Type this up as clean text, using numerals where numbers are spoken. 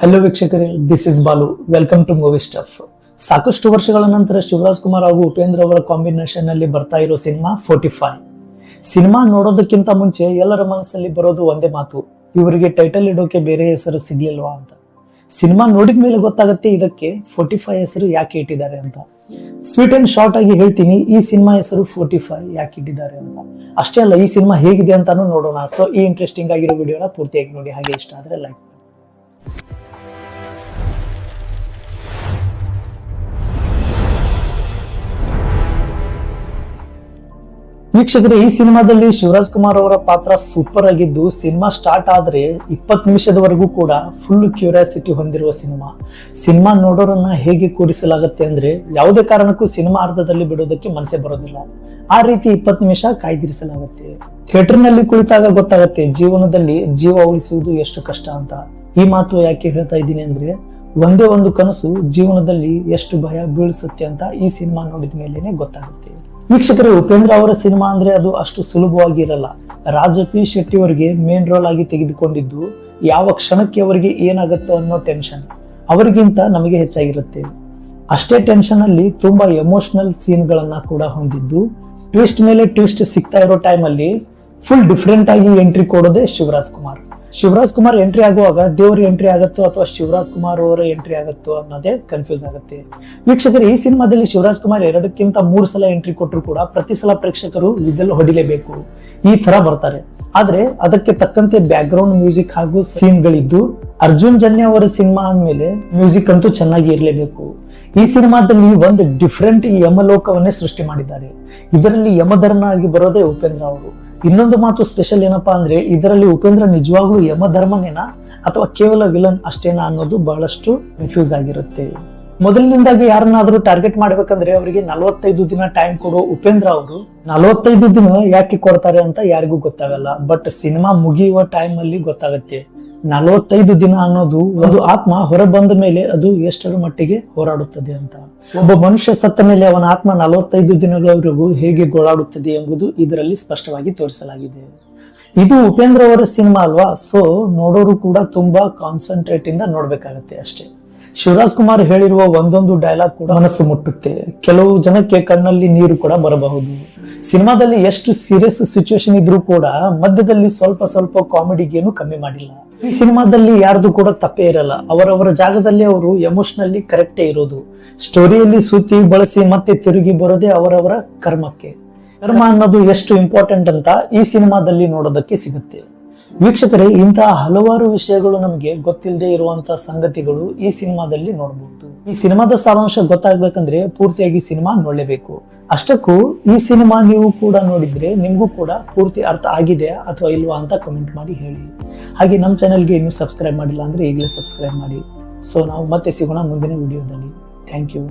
Hello ವೀಕ್ಷಕರೇ, this is Balu. Welcome to movie stuff. ಸಾಕಷ್ಟು ವರ್ಷಗಳ ನಂತರ ಶಿವರಾಜ್ ಕುಮಾರ್ ಹಾಗೂ ಉಪೇಂದ್ರ ಅವರ ಕಾಂಬಿನೇಷನ್ ಅಲ್ಲಿ ಬರ್ತಾ ಇರೋ ಸಿನಿಮಾ 45. ಸಿನಿಮಾ ನೋಡೋದಕ್ಕಿಂತ ಮುಂಚೆ ಎಲ್ಲರ ಮನಸ್ಸಲ್ಲಿ ಬರೋದು ಒಂದೇ ಮಾತು, ಇವರಿಗೆ ಟೈಟಲ್ ಇಡೋಕೆ ಬೇರೆ ಹೆಸರು ಸಿಗ್ಲಿಲ್ವಾ ಅಂತ. ಸಿನಿಮಾ ನೋಡಿದ ಮೇಲೆ ಗೊತ್ತಾಗುತ್ತೆ ಇದಕ್ಕೆ 45 ಹೆಸರು ಯಾಕೆ ಇಟ್ಟಿದ್ದಾರೆ ಅಂತ. ಸ್ವೀಟ್ ಅಂಡ್ ಶಾರ್ಟ್ ಆಗಿ ಹೇಳ್ತೀನಿ, ಈ ಸಿನಿಮಾ ಹೆಸರು 45 ಯಾಕೆ ಇಟ್ಟಿದ್ದಾರೆ ಅಂತ. ಅಷ್ಟೇ ಅಲ್ಲ, ಈ ಸಿನಿಮಾ ಹೇಗಿದೆ ಅಂತಾನು ನೋಡೋಣ. ಸೊ ಈ ಇಂಟ್ರೆಸ್ಟಿಂಗ್ ಆಗಿರೋ ವಿಡಿಯೋನ ಪೂರ್ತಿಯಾಗಿ ನೋಡಿ, ಹಾಗೆ ಇಷ್ಟ ಆದ್ರೆ ಲೈಕ್. ವೀಕ್ಷಕರೇ, ಈ ಸಿನಿಮಾದಲ್ಲಿ ಶಿವರಾಜ್ ಕುಮಾರ್ ಅವರ ಪಾತ್ರ ಸೂಪರ್ ಆಗಿದ್ದು, ಸಿನಿಮಾ ಸ್ಟಾರ್ಟ್ ಆದ್ರೆ 20 ನಿಮಿಷದವರೆಗೂ ಕೂಡ ಫುಲ್ ಕ್ಯೂರಿಯಾಸಿಟಿ ಹೊಂದಿರುವ ಸಿನಿಮಾ. ಸಿನಿಮಾ ನೋಡೋರನ್ನ ಹೇಗೆ ಕೂರಿಸಲಾಗುತ್ತೆ ಅಂದ್ರೆ, ಯಾವುದೇ ಕಾರಣಕ್ಕೂ ಸಿನಿಮಾ ಅರ್ಧದಲ್ಲಿ ಬಿಡೋದಕ್ಕೆ ಮನಸ್ಸೇ ಬರೋದಿಲ್ಲ. ಆ ರೀತಿ 20 ನಿಮಿಷ ಕಾಯ್ದಿರಿಸಲಾಗುತ್ತೆ. ಥಿಯೇಟರ್ ನಲ್ಲಿ ಕುಳಿತಾಗ ಗೊತ್ತಾಗುತ್ತೆ ಜೀವನದಲ್ಲಿ ಜೀವ ಉಳಿಸುವುದು ಎಷ್ಟು ಕಷ್ಟ ಅಂತ. ಈ ಮಾತು ಯಾಕೆ ಹೇಳ್ತಾ ಇದ್ದೀನಿ ಅಂದ್ರೆ, ಒಂದೇ ಒಂದು ಕನಸು ಜೀವನದಲ್ಲಿ ಎಷ್ಟು ಭಯ ಬೀಳಿಸುತ್ತೆ ಅಂತ ಈ ಸಿನಿಮಾ ನೋಡಿದ ಮೇಲೇನೆ ಗೊತ್ತಾಗುತ್ತೆ. ವೀಕ್ಷಕರೇ, ಉಪೇಂದ್ರ ಅವರ ಸಿನಿಮಾ ಅಂದ್ರೆ ಅದು ಅಷ್ಟು ಸುಲಭವಾಗಿ ಇರಲ್ಲ. ರಾಜ ಪಿ ಶೆಟ್ಟಿ ಅವರಿಗೆ ಮೇನ್ ರೋಲ್ ಆಗಿ ತೆಗೆದುಕೊಂಡಿದ್ದು, ಯಾವ ಕ್ಷಣಕ್ಕೆ ಅವರಿಗೆ ಏನಾಗುತ್ತೋ ಅನ್ನೋ ಟೆನ್ಷನ್ ಅವರಿಗಿಂತ ನಮಗೆ ಹೆಚ್ಚಾಗಿರುತ್ತೆ. ಅಷ್ಟೇ ಟೆನ್ಷನ್ ಅಲ್ಲಿ ತುಂಬಾ ಎಮೋಷನಲ್ ಸೀನ್ ಗಳನ್ನ ಕೂಡ ಹೊಂದಿದ್ದು, ಟ್ವಿಸ್ಟ್ ಮೇಲೆ ಟ್ವಿಸ್ಟ್ ಸಿಗ್ತಾ ಇರೋ ಟೈಮ್ ಅಲ್ಲಿ ಫುಲ್ ಡಿಫ್ರೆಂಟ್ ಆಗಿ ಎಂಟ್ರಿ ಕೊಡೋದೇ ಶಿವರಾಜ್ ಕುಮಾರ್. ಶಿವರಾಜ್ ಕುಮಾರ್ ಎಂಟ್ರಿ ಆಗುವಾಗ ದೇವರ ಎಂಟ್ರಿ ಆಗುತ್ತೋ ಅಥವಾ ಶಿವರಾಜ್ ಕುಮಾರ್ ಅವರ ಎಂಟ್ರಿ ಆಗುತ್ತೋ ಅನ್ನೋದೇ ಕನ್ಫ್ಯೂಸ್ ಆಗುತ್ತೆ. ವೀಕ್ಷಕರು, ಈ ಸಿನಿಮಾದಲ್ಲಿ ಶಿವರಾಜ್ ಕುಮಾರ್ 2ಕ್ಕಿಂತ 3 ಸಲ ಎಂಟ್ರಿ ಕೊಟ್ಟರು ಕೂಡ ಪ್ರತಿ ಸಲ ಪ್ರೇಕ್ಷಕರು ವಿಸಲ್ ಹೊಡಿಲೇಬೇಕು, ಈ ತರ ಬರ್ತಾರೆ. ಆದ್ರೆ ಅದಕ್ಕೆ ತಕ್ಕಂತೆ ಬ್ಯಾಕ್ ಗ್ರೌಂಡ್ ಮ್ಯೂಸಿಕ್ ಹಾಗೂ ಸೀನ್ ಗಳಿದ್ದು, ಅರ್ಜುನ್ ಜನ್ಯ ಅವರ ಸಿನಿಮಾ ಅಂದ್ಮೇಲೆ ಮ್ಯೂಸಿಕ್ ಅಂತೂ ಚೆನ್ನಾಗಿ ಇರಲೇಬೇಕು. ಈ ಸಿನಿಮಾದಲ್ಲಿ ಒಂದು ಡಿಫ್ರೆಂಟ್ ಯಮಲೋಕವನ್ನೇ ಸೃಷ್ಟಿ ಮಾಡಿದ್ದಾರೆ. ಇದರಲ್ಲಿ ಯಮಧರ್ಮನಾಗಿ ಬರೋದೇ ಉಪೇಂದ್ರ ಅವರು. ಇನ್ನೊಂದು ಮಾತು ಸ್ಪೆಷಲ್ ಏನಪ್ಪಾ ಅಂದ್ರೆ, ಇದರಲ್ಲಿ ಉಪೇಂದ್ರ ನಿಜವಾಗ್ಲೂ ಯಮಧರ್ಮನೇನಾ ಅಥವಾ ಕೇವಲ ವಿಲನ್ ಅಷ್ಟೇನಾ ಅನ್ನೋದು ಬಹಳಷ್ಟು ಕನ್ಫ್ಯೂಸ್ ಆಗಿರುತ್ತೆ. ಮೊದಲಿನಿಂದಾಗಿ ಯಾರನ್ನಾದ್ರೂ ಟಾರ್ಗೆಟ್ ಮಾಡ್ಬೇಕಂದ್ರೆ ಅವರಿಗೆ 45 ದಿನ ಟೈಮ್ ಕೊಡೋ ಉಪೇಂದ್ರ ಅವರು 45 ದಿನ ಯಾಕೆ ಕೊಡ್ತಾರೆ ಅಂತ ಯಾರಿಗೂ ಗೊತ್ತಾಗಲ್ಲ. ಬಟ್ ಸಿನಿಮಾ ಮುಗಿಯುವ ಟೈಮ್ ಅಲ್ಲಿ ಗೊತ್ತಾಗತ್ತೆ 45 ದಿನ ಅನ್ನೋದು ಒಂದು ಆತ್ಮ ಹೊರ ಬಂದ ಮೇಲೆ ಅದು ಎಷ್ಟರ ಮಟ್ಟಿಗೆ ಹೋರಾಡುತ್ತದೆ ಅಂತ. ಒಬ್ಬ ಮನುಷ್ಯ ಸತ್ತ ಮೇಲೆ ಅವನ ಆತ್ಮ 45 ದಿನಗಳವರೆಗೂ ಹೇಗೆ ಗೋಳಾಡುತ್ತದೆ ಎಂಬುದು ಇದರಲ್ಲಿ ಸ್ಪಷ್ಟವಾಗಿ ತೋರಿಸಲಾಗಿದೆ. ಇದು ಉಪೇಂದ್ರ ಅವರ ಸಿನಿಮಾ ಅಲ್ವಾ, ಸೊ ನೋಡೋರು ಕೂಡ ತುಂಬಾ ಕಾನ್ಸಂಟ್ರೇಟ್ ಇಂದ ನೋಡ್ಬೇಕಾಗತ್ತೆ ಅಷ್ಟೇ. ಶಿವರಾಜ್ ಕುಮಾರ್ ಹೇಳಿರುವ ಒಂದೊಂದು ಡೈಲಾಗ್ ಕೂಡ ಮನಸ್ಸು ಮುಟ್ಟುತ್ತೆ. ಕೆಲವು ಜನಕ್ಕೆ ಕಣ್ಣಲ್ಲಿ ನೀರು ಕೂಡ ಬರಬಹುದು. ಸಿನಿಮಾದಲ್ಲಿ ಎಷ್ಟು ಸೀರಿಯಸ್ ಸಿಚುವೇಶನ್ ಇದ್ರೂ ಕೂಡ ಮಧ್ಯದಲ್ಲಿ ಸ್ವಲ್ಪ ಸ್ವಲ್ಪ ಕಾಮಿಡಿಗೇನು ಕಮ್ಮಿ ಮಾಡಿಲ್ಲ. ಈ ಸಿನಿಮಾದಲ್ಲಿ ಯಾರ್ದು ಕೂಡ ತಪ್ಪೇ ಇರಲ್ಲ. ಅವರವರ ಜಾಗದಲ್ಲಿ ಅವರು ಎಮೋಷನಲಿ ಕರೆಕ್ಟೇ ಇರೋದು. ಸ್ಟೋರಿಯಲ್ಲಿ ಸುತ್ತಿ ಬಳಸಿ ಮತ್ತೆ ತಿರುಗಿ ಬರೋದೇ ಅವರವರ ಕರ್ಮಕ್ಕೆ. ಕರ್ಮ ಅನ್ನೋದು ಎಷ್ಟು ಇಂಪಾರ್ಟೆಂಟ್ ಅಂತ ಈ ಸಿನಿಮಾದಲ್ಲಿ ನೋಡೋದಕ್ಕೆ ಸಿಗುತ್ತೆ. ವೀಕ್ಷಕರೇ, ಇಂತಹ ಹಲವಾರು ವಿಷಯಗಳು ನಮಗೆ ಗೊತ್ತಿಲ್ಲದೆ ಇರುವಂತಹ ಸಂಗತಿಗಳು ಈ ಸಿನಿಮಾದಲ್ಲಿ ನೋಡಬಹುದು. ಈ ಸಿನಿಮಾದ ಸಾರಾಂಶ ಗೊತ್ತಾಗ್ಬೇಕಂದ್ರೆ ಪೂರ್ತಿಯಾಗಿ ಸಿನಿಮಾ ನೋಡಲೇಬೇಕು. ಅಷ್ಟಕ್ಕೂ ಈ ಸಿನಿಮಾ ನೀವು ಕೂಡ ನೋಡಿದ್ರೆ ನಿಮ್ಗೂ ಕೂಡ ಪೂರ್ತಿ ಅರ್ಥ ಆಗಿದೆ ಅಥವಾ ಇಲ್ವಾ ಅಂತ ಕಮೆಂಟ್ ಮಾಡಿ ಹೇಳಿ. ಹಾಗೆ ನಮ್ಮ ಚಾನೆಲ್ಗೆ ಇನ್ನೂ ಸಬ್ಸ್ಕ್ರೈಬ್ ಮಾಡಿಲ್ಲ ಅಂದ್ರೆ ಈಗಲೇ ಸಬ್ಸ್ಕ್ರೈಬ್ ಮಾಡಿ. ಸೊ ನಾವು ಮತ್ತೆ ಸಿಗೋಣ ಮುಂದಿನ ವಿಡಿಯೋದಲ್ಲಿ. Thank you.